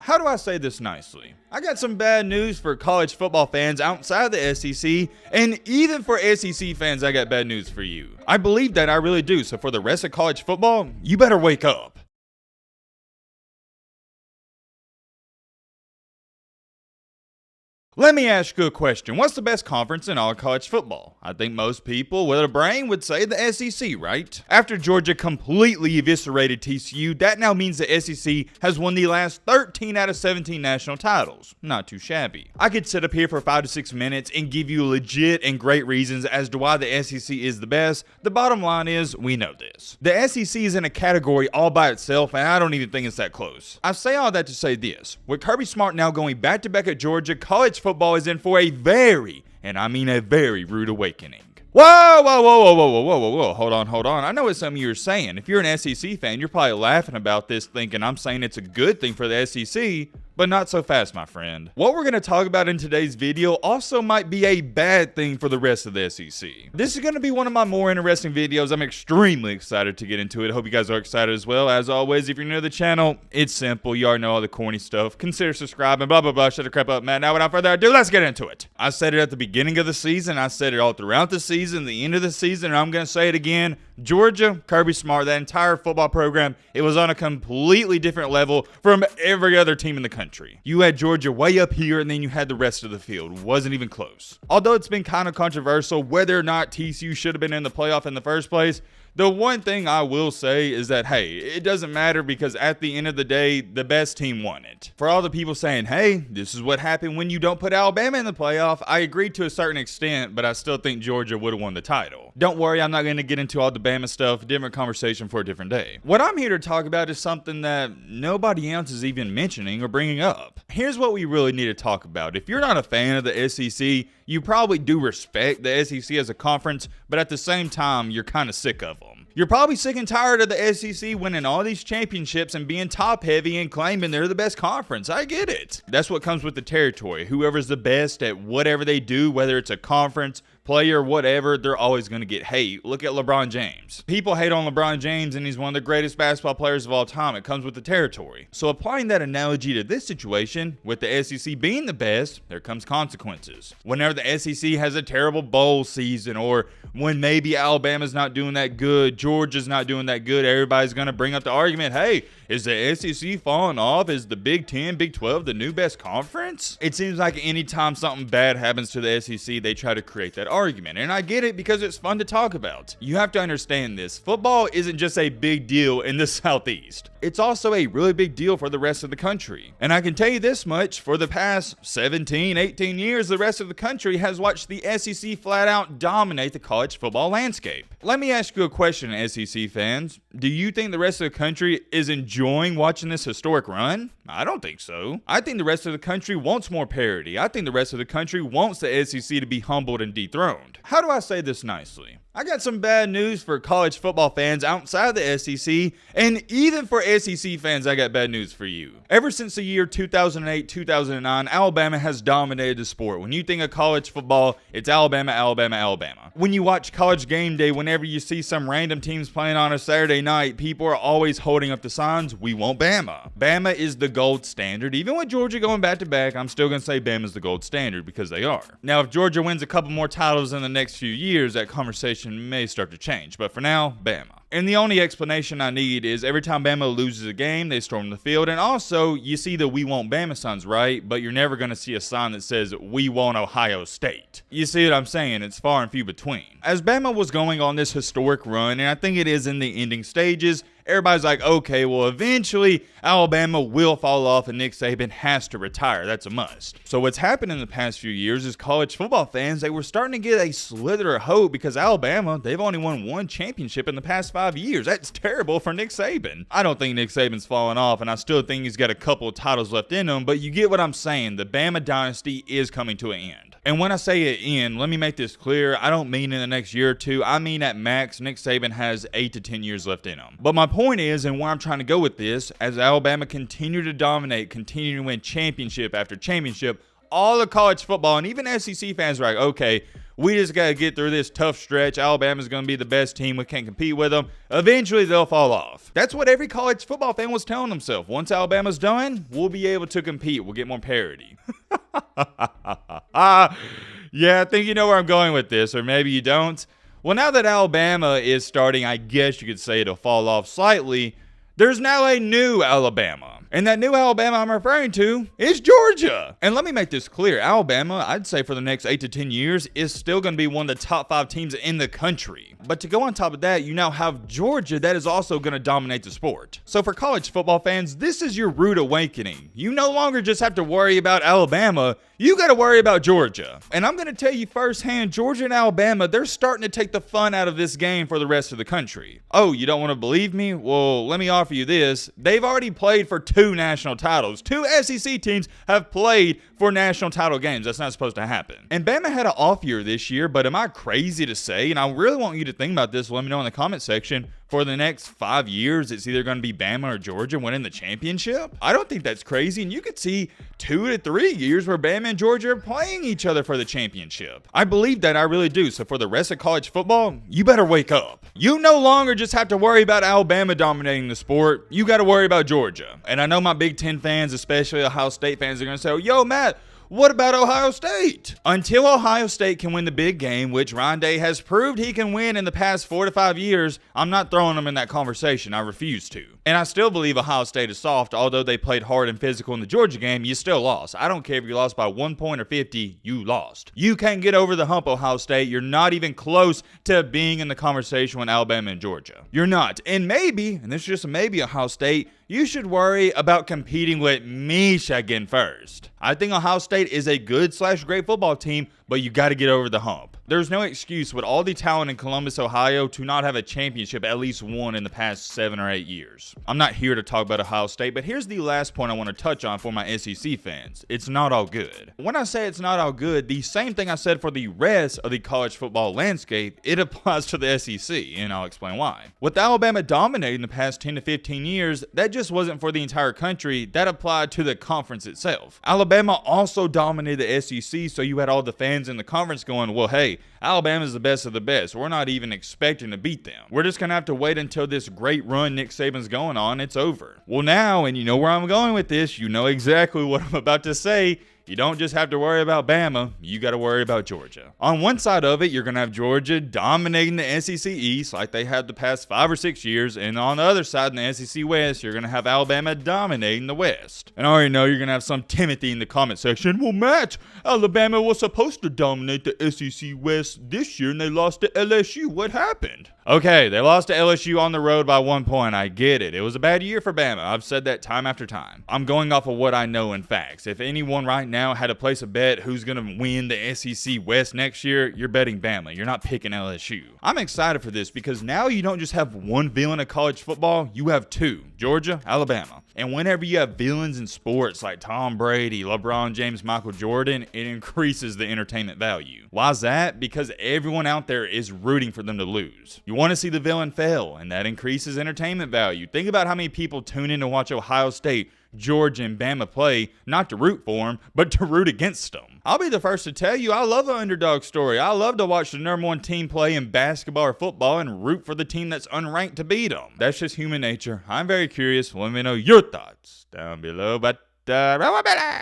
How do I say this nicely? I got some bad news for college football fans outside the SEC, and even for SEC fans, I got bad news for you. I believe that, I really do, so for the rest of college football, you better wake up. Let me ask you a question. What's the best conference in all of college football? I think most people with a brain would say the SEC, right? After Georgia completely eviscerated TCU, that now means the SEC has won the last 13 out of 17 national titles. Not too shabby. I could sit up here for 5 to 6 minutes and give you legit and great reasons as to why the SEC is the best. The bottom line is, we know this. The SEC is in a category all by itself, and I don't even think it's that close. I say all that to say this. With Kirby Smart now going back-to-back at Georgia, college football is in for a very, and I mean a very, rude awakening. Whoa, hold on. I know what some of you are saying. If you're an SEC fan, you're probably laughing about this thinking I'm saying it's a good thing for the SEC, but not so fast, my friend. What we're going to talk about in today's video also might be a bad thing for the rest of the SEC. This is going to be one of my more interesting videos. I'm extremely excited to get into it. Hope you guys are excited as well. As always, if you're new to the channel, it's simple. You already know all the corny stuff. Consider subscribing, blah, blah, blah. Shut the crap up, man. Now, without further ado, let's get into it. I said it at the beginning of the season. I said it all throughout the season, the end of the season, and I'm going to say it again. Georgia, Kirby Smart, that entire football program, it was on a completely different level from every other team in the country. You had Georgia way up here, and then you had the rest of the field. Wasn't even close. Although it's been kind of controversial whether or not TCU should have been in the playoff in the first place, the one thing I will say is that, hey, it doesn't matter because at the end of the day, the best team won it. For all the people saying, hey, this is what happened when you don't put Alabama in the playoff, I agree to a certain extent, but I still think Georgia would have won the title. Don't worry, I'm not going to get into all the Bama stuff, different conversation for a different day. What I'm here to talk about is something that nobody else is even mentioning or bringing up. Here's what we really need to talk about. If you're not a fan of the SEC, you probably do respect the SEC as a conference, but at the same time, you're kind of sick of them. You're probably sick and tired of the SEC winning all these championships and being top heavy and claiming they're the best conference. I get it. That's what comes with the territory. Whoever's the best at whatever they do, whether it's a conference, player, whatever, they're always going to get hate. Look at LeBron James. People hate on LeBron James and he's one of the greatest basketball players of all time. It comes with the territory. So applying that analogy to this situation, with the SEC being the best, there comes consequences. Whenever the SEC has a terrible bowl season, or when maybe Alabama's not doing that good, Georgia's not doing that good, everybody's going to bring up the argument, hey, is the SEC falling off? Is the Big 10, Big 12 the new best conference? It seems like anytime something bad happens to the SEC, they try to create that argument. And I get it because it's fun to talk about. You have to understand this. Football isn't just a big deal in the Southeast. It's also a really big deal for the rest of the country. And I can tell you this much, for the past 17, 18 years, the rest of the country has watched the SEC flat out dominate the college football landscape. Let me ask you a question, SEC fans. Do you think the rest of the country is enjoying watching this historic run? I don't think so. I think the rest of the country wants more parity. I think the rest of the country wants the SEC to be humbled and dethroned. How do I say this nicely? I got some bad news for college football fans outside the SEC, and even for SEC fans, I got bad news for you. Ever since the year 2008, 2009, Alabama has dominated the sport. When you think of college football, it's Alabama, Alabama, Alabama. When you watch College Game Day, whenever you see some random teams playing on a Saturday night, people are always holding up the signs, we want Bama. Bama is the gold standard. Even with Georgia going back to back, I'm still going to say Bama's the gold standard because they are. Now, if Georgia wins a couple more titles in the next few years, that conversation may start to change, but for now, Bama. And the only explanation I need is every time Bama loses a game, they storm the field. And also, you see the We Want Bama signs, right? But you're never going to see a sign that says We Want Ohio State. You see what I'm saying? It's far and few between. As Bama was going on this historic run, and I think it is in the ending stages, everybody's like, okay, well, eventually Alabama will fall off and Nick Saban has to retire. That's a must. So what's happened in the past few years is college football fans, they were starting to get a slither of hope because Alabama, they've only won one championship in the past 5 years. That's terrible for Nick Saban. I don't think Nick Saban's falling off, and I still think he's got a couple of titles left in him, but you get what I'm saying. The Bama dynasty is coming to an end. And when I say an end, let me make this clear. I don't mean in the next year or two. I mean at max, Nick Saban has 8 to 10 years left in him. But my point is, and where I'm trying to go with this, as Alabama continue to dominate, continue to win championship after championship, all of college football and even SEC fans are like, okay, We just got to get through this tough stretch. Alabama's going to be the best team. We can't compete with them. Eventually, they'll fall off. That's what every college football fan was telling themselves. Once Alabama's done, we'll be able to compete. We'll get more parity. Yeah, I think you know where I'm going with this, or maybe you don't. Well, now that Alabama is starting, I guess you could say, to fall off slightly, there's now a new Alabama. And that new Alabama I'm referring to is Georgia. And let me make this clear. Alabama, I'd say for the next 8 to 10 years, is still going to be one of the top 5 teams in the country. But to go on top of that, you now have Georgia that is also going to dominate the sport. So for college football fans, this is your rude awakening. You no longer just have to worry about Alabama. You got to worry about Georgia. And I'm going to tell you firsthand, Georgia and Alabama, they're starting to take the fun out of this game for the rest of the country. Oh, you don't want to believe me? Well, let me offer you this. They've already played for 2 national titles. 2 SEC teams have played for national title games. That's not supposed to happen. And Bama had an off year this year, but am I crazy to say? And I really want you to think about this. Let me know in the comment section. For the next 5 years, it's either going to be Bama or Georgia winning the championship? I don't think that's crazy, and you could see 2 to 3 years where Bama and Georgia are playing each other for the championship. I believe that, I really do. So for the rest of college football, you better wake up. You no longer just have to worry about Alabama dominating the sport. You got to worry about Georgia. And I know my Big Ten fans, especially Ohio State fans, are going to say, yo, Matt, what about Ohio State? Until Ohio State can win the big game, which Ryan Day has proved he can win in the past 4 to 5 years, I'm not throwing them in that conversation. I refuse to. And I still believe Ohio State is soft. Although they played hard and physical in the Georgia game, you still lost. I don't care if you lost by 1 point or 50, you lost. You can't get over the hump, Ohio State. You're not even close to being in the conversation with Alabama and Georgia. You're not. And maybe, and this is just a maybe, Ohio State, you should worry about competing with Michigan first. I think Ohio State is a good/great football team, but you got to get over the hump. There's no excuse with all the talent in Columbus, Ohio, to not have a championship, at least one, in the past 7 or 8 years. I'm not here to talk about Ohio State, but here's the last point I want to touch on for my SEC fans. It's not all good. When I say it's not all good, the same thing I said for the rest of the college football landscape, it applies to the SEC, and I'll explain why. With Alabama dominating the past 10 to 15 years, that just wasn't for the entire country. That applied to the conference itself. Alabama also dominated the SEC, so you had all the fans in the conference going, well, hey, Alabama's the best of the best. We're not even expecting to beat them. We're just going to have to wait until this great run Nick Saban's going on, it's over. Well, now, and you know where I'm going with this, you know exactly what I'm about to say. You don't just have to worry about Bama, you got to worry about Georgia. On one side of it, you're going to have Georgia dominating the SEC East like they have the past 5 or 6 years, and on the other side, in the SEC West, you're going to have Alabama dominating the West. And I already know you're going to have some Timothy in the comment section. Well, Matt, Alabama was supposed to dominate the SEC West this year, and they lost to LSU. What happened? Okay, they lost to LSU on the road by 1 point. I get it. It was a bad year for Bama. I've said that time after time. I'm going off of what I know in facts. If anyone right now had to place a bet who's going to win the SEC West next year, you're betting Bama. You're not picking LSU. I'm excited for this because now you don't just have one villain of college football, you have 2. Georgia, Alabama. And whenever you have villains in sports like Tom Brady, LeBron James, Michael Jordan, it increases the entertainment value. Why is that? Because everyone out there is rooting for them to lose. You want to see the villain fail, and that increases entertainment value. Think about how many people tune in to watch Ohio State, Georgia, and Bama play, not to root for them, but to root against them. I'll be the first to tell you, I love an underdog story. I love to watch the number 1 team play in basketball or football and root for the team that's unranked to beat them. That's just human nature. I'm very curious. Let me know your thoughts down below. But